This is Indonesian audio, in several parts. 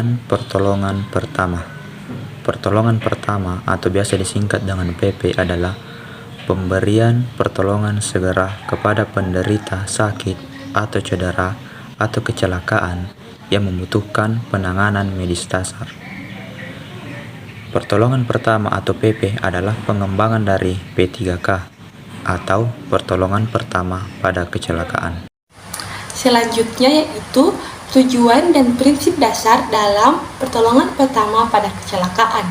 Pemberian pertolongan pertama. Pertolongan pertama atau biasa disingkat dengan PP adalah pemberian pertolongan segera kepada penderita sakit atau cedera atau kecelakaan yang membutuhkan penanganan medis dasar. Pertolongan pertama atau PP adalah pengembangan dari P3K atau pertolongan pertama pada kecelakaan. Selanjutnya yaitu tujuan dan prinsip dasar dalam pertolongan pertama pada kecelakaan.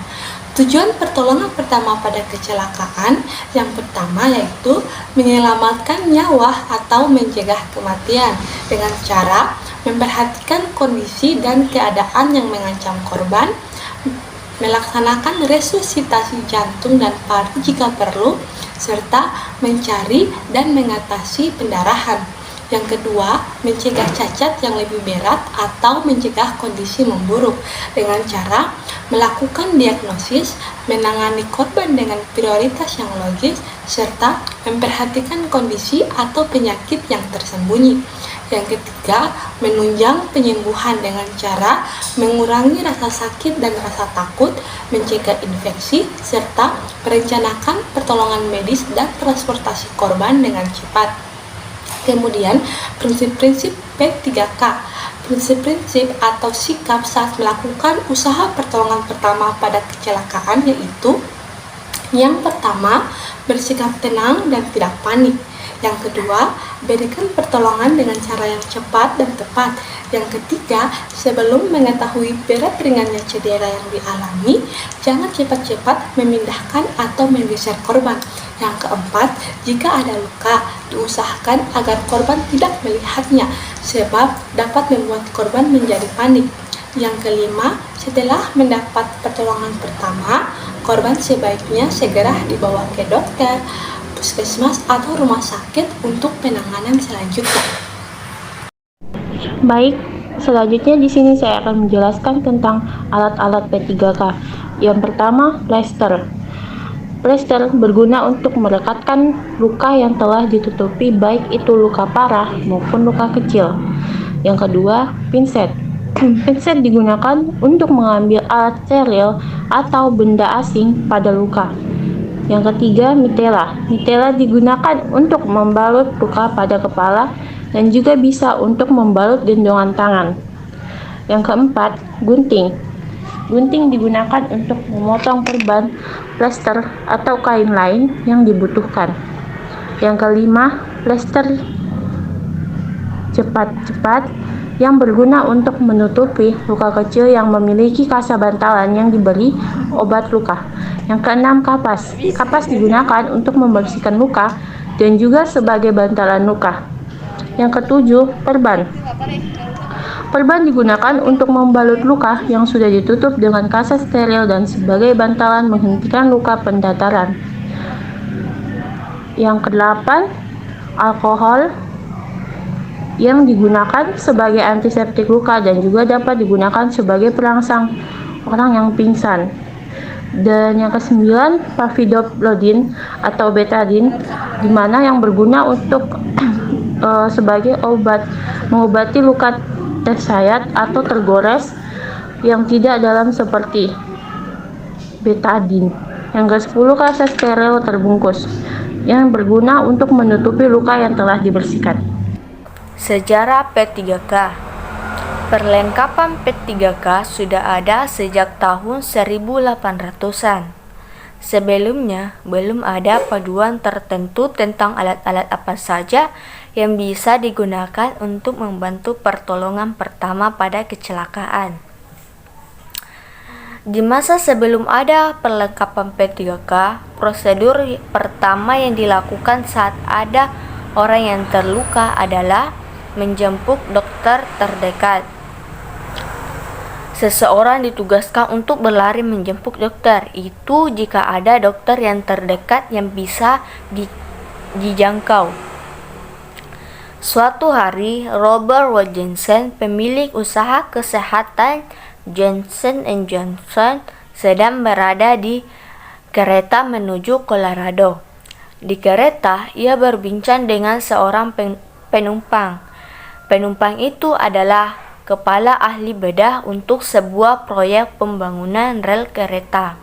Tujuan pertolongan pertama pada kecelakaan yang pertama yaitu menyelamatkan nyawa atau mencegah kematian dengan cara memperhatikan kondisi dan keadaan yang mengancam korban, melaksanakan resusitasi jantung dan paru jika perlu, serta mencari dan mengatasi pendarahan. Yang kedua, mencegah cacat yang lebih berat atau mencegah kondisi memburuk dengan cara melakukan diagnosis, menangani korban dengan prioritas yang logis, serta memperhatikan kondisi atau penyakit yang tersembunyi. Yang ketiga, menunjang penyembuhan dengan cara mengurangi rasa sakit dan rasa takut, mencegah infeksi, serta merencanakan pertolongan medis dan transportasi korban dengan cepat. Kemudian, prinsip-prinsip P3K. Prinsip-prinsip atau sikap saat melakukan usaha pertolongan pertama pada kecelakaan yaitu: yang pertama, bersikap tenang dan tidak panik. Yang kedua, berikan pertolongan dengan cara yang cepat dan tepat. Yang ketiga, sebelum mengetahui berat ringannya cedera yang dialami, jangan cepat-cepat memindahkan atau menggeser korban. Yang keempat, jika ada luka, diusahakan agar korban tidak melihatnya, sebab dapat membuat korban menjadi panik. Yang kelima, setelah mendapat pertolongan pertama, korban sebaiknya segera dibawa ke dokter, puskesmas, atau rumah sakit untuk penanganan selanjutnya. Baik, selanjutnya di sini saya akan menjelaskan tentang alat-alat P3K. Yang pertama, plester. Plester berguna untuk merekatkan luka yang telah ditutupi, baik itu luka parah maupun luka kecil. Yang kedua, pinset. Pinset digunakan untuk mengambil alat steril atau benda asing pada luka. Yang ketiga, mitela. Mitela digunakan untuk membalut luka pada kepala dan juga bisa untuk membalut gendongan tangan. Yang keempat, gunting. Gunting digunakan untuk memotong perban, plester, atau kain lain yang dibutuhkan. Yang kelima, plester cepat yang berguna untuk menutupi luka kecil yang memiliki kasa bantalan yang diberi obat luka. Yang keenam, kapas. Kapas digunakan untuk membersihkan luka dan juga sebagai bantalan luka. Yang ketujuh, perban. Perban digunakan untuk membalut luka yang sudah ditutup dengan kasa steril dan sebagai bantalan menghentikan luka pendataran. Yang kedelapan, alkohol yang digunakan sebagai antiseptik luka dan juga dapat digunakan sebagai perangsang orang yang pingsan. Dan yang kesembilan, povidone atau betadine, di mana yang berguna untuk sebagai obat mengobati luka tersayat atau tergores yang tidak dalam seperti betadine. Yang ke-10, kasa steril terbungkus yang berguna untuk menutupi luka yang telah dibersihkan. Sejarah P3K. Perlengkapan P3K sudah ada sejak tahun 1800-an. Sebelumnya, belum ada paduan tertentu tentang alat-alat apa saja yang bisa digunakan untuk membantu pertolongan pertama pada kecelakaan. Di masa sebelum ada perlengkapan P3K, prosedur pertama yang dilakukan saat ada orang yang terluka adalah menjemput dokter terdekat. Seseorang ditugaskan untuk berlari menjemput dokter. Itu jika ada dokter yang terdekat yang bisa dijangkau. Suatu hari, Robert Wood Johnson, pemilik usaha kesehatan Johnson & Johnson, sedang berada di kereta menuju Colorado. Di kereta, ia berbincang dengan seorang penumpang. Penumpang itu adalah kepala ahli bedah untuk sebuah proyek pembangunan rel kereta.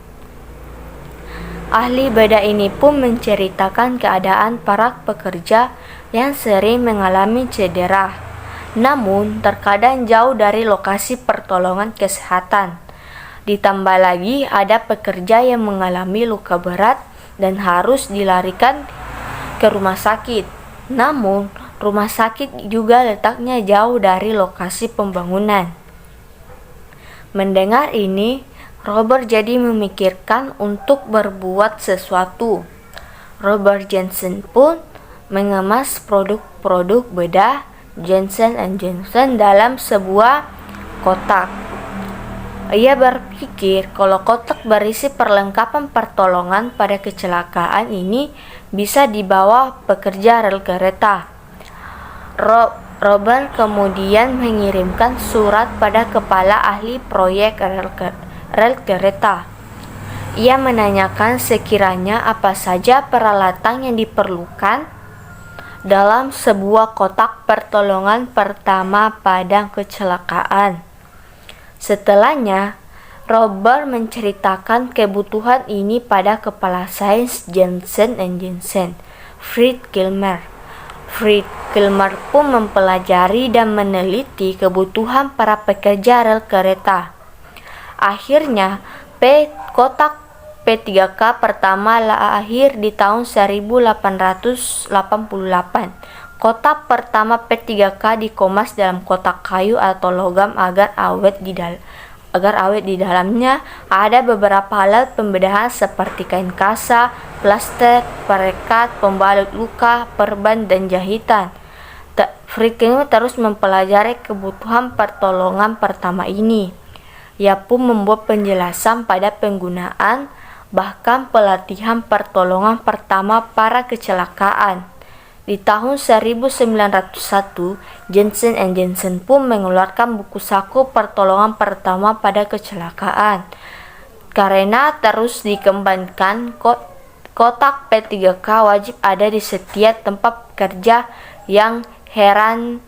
Ahli bedah ini pun menceritakan keadaan para pekerja yang sering mengalami cedera, namun terkadang jauh dari lokasi pertolongan kesehatan. Ditambah lagi ada pekerja yang mengalami luka berat dan harus dilarikan ke rumah sakit. Namun, rumah sakit juga letaknya jauh dari lokasi pembangunan. Mendengar ini, Robert jadi memikirkan untuk berbuat sesuatu. Robert Jensen pun mengemas produk-produk bedah Johnson & Johnson dalam sebuah kotak. Ia berpikir kalau kotak berisi perlengkapan pertolongan pada kecelakaan ini bisa dibawa pekerja rel kereta. Robert kemudian mengirimkan surat pada kepala ahli proyek rel kereta. Ia menanyakan sekiranya apa saja peralatan yang diperlukan dalam sebuah kotak pertolongan pertama pada kecelakaan. Setelahnya, Robert menceritakan kebutuhan ini pada kepala sains Johnson & Johnson, Fred Gilmer. Fred Gilmer pun mempelajari dan meneliti kebutuhan para pekerja rel kereta. Akhirnya, kotak P3K pertama lahir di tahun 1888. Kotak pertama P3K dikemas dalam kotak kayu atau logam agar awet di dalamnya ada beberapa alat pembedahan seperti kain kasa, plaster, perekat, pembalut luka, perban, dan jahitan. Friedkin terus mempelajari kebutuhan pertolongan pertama ini. Ia pun membuat penjelasan pada penggunaan bahkan pelatihan pertolongan pertama para kecelakaan. Di tahun 1901, Johnson & Johnson pun mengeluarkan buku saku pertolongan pertama pada kecelakaan. Karena terus dikembangkan, kotak P3K wajib ada di setiap tempat kerja yang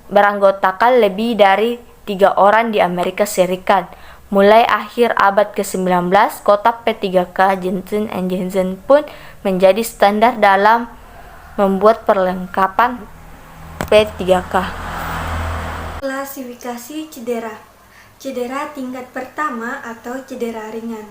beranggotakan lebih dari 3 orang di Amerika Serikat. Mulai akhir abad ke-19, kotak P3K Johnson & Johnson pun menjadi standar dalam membuat perlengkapan P3K. Klasifikasi cedera. Cedera tingkat pertama atau cedera ringan.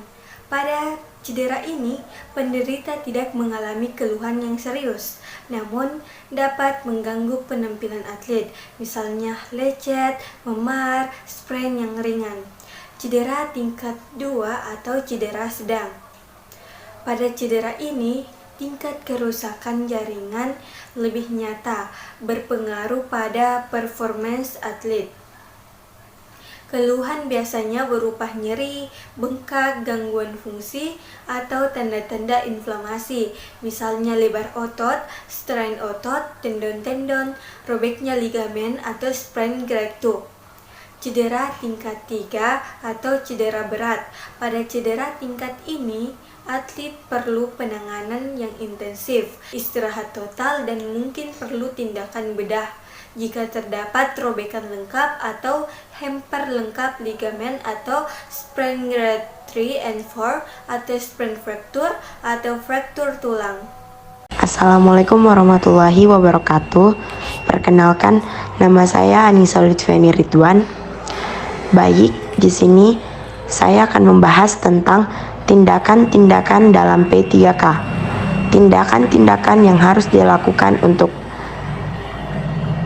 Pada cedera ini, penderita tidak mengalami keluhan yang serius, namun dapat mengganggu penampilan atlet, misalnya lecet, memar, sprain yang ringan. Cedera tingkat 2 atau cedera sedang. Pada cedera ini, tingkat kerusakan jaringan lebih nyata, berpengaruh pada performance atlet. Keluhan biasanya berupa nyeri, bengkak, gangguan fungsi, atau tanda-tanda inflamasi, misalnya lebar otot, strain otot, tendon-tendon, robeknya ligamen, atau sprain rectus. Cedera tingkat 3 atau cedera berat. Pada cedera tingkat ini, atlet perlu penanganan yang intensif, istirahat total, dan mungkin perlu tindakan bedah. Jika terdapat robekan lengkap atau hamper lengkap ligamen atau sprain grade 3 and 4 atau sprain fracture atau fraktur tulang. Assalamualaikum warahmatullahi wabarakatuh. Perkenalkan, nama saya Anissa Lutfiani Ridwan. Baik, di sini saya akan membahas tentang tindakan-tindakan dalam P3K. Tindakan-tindakan yang harus dilakukan untuk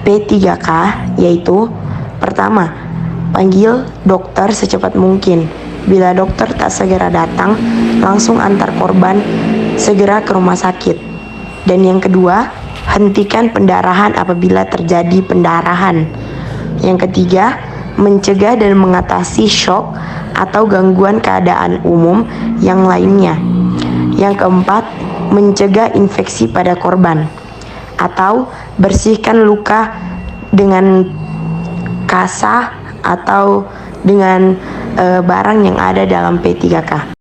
P3K yaitu: pertama, panggil dokter secepat mungkin. Bila dokter tak segera datang, langsung antar korban segera ke rumah sakit. Dan yang kedua, hentikan pendarahan apabila terjadi pendarahan. Yang ketiga, mencegah dan mengatasi shock atau gangguan keadaan umum yang lainnya. Yang keempat, mencegah infeksi pada korban atau bersihkan luka dengan kasa atau dengan barang yang ada dalam P3K.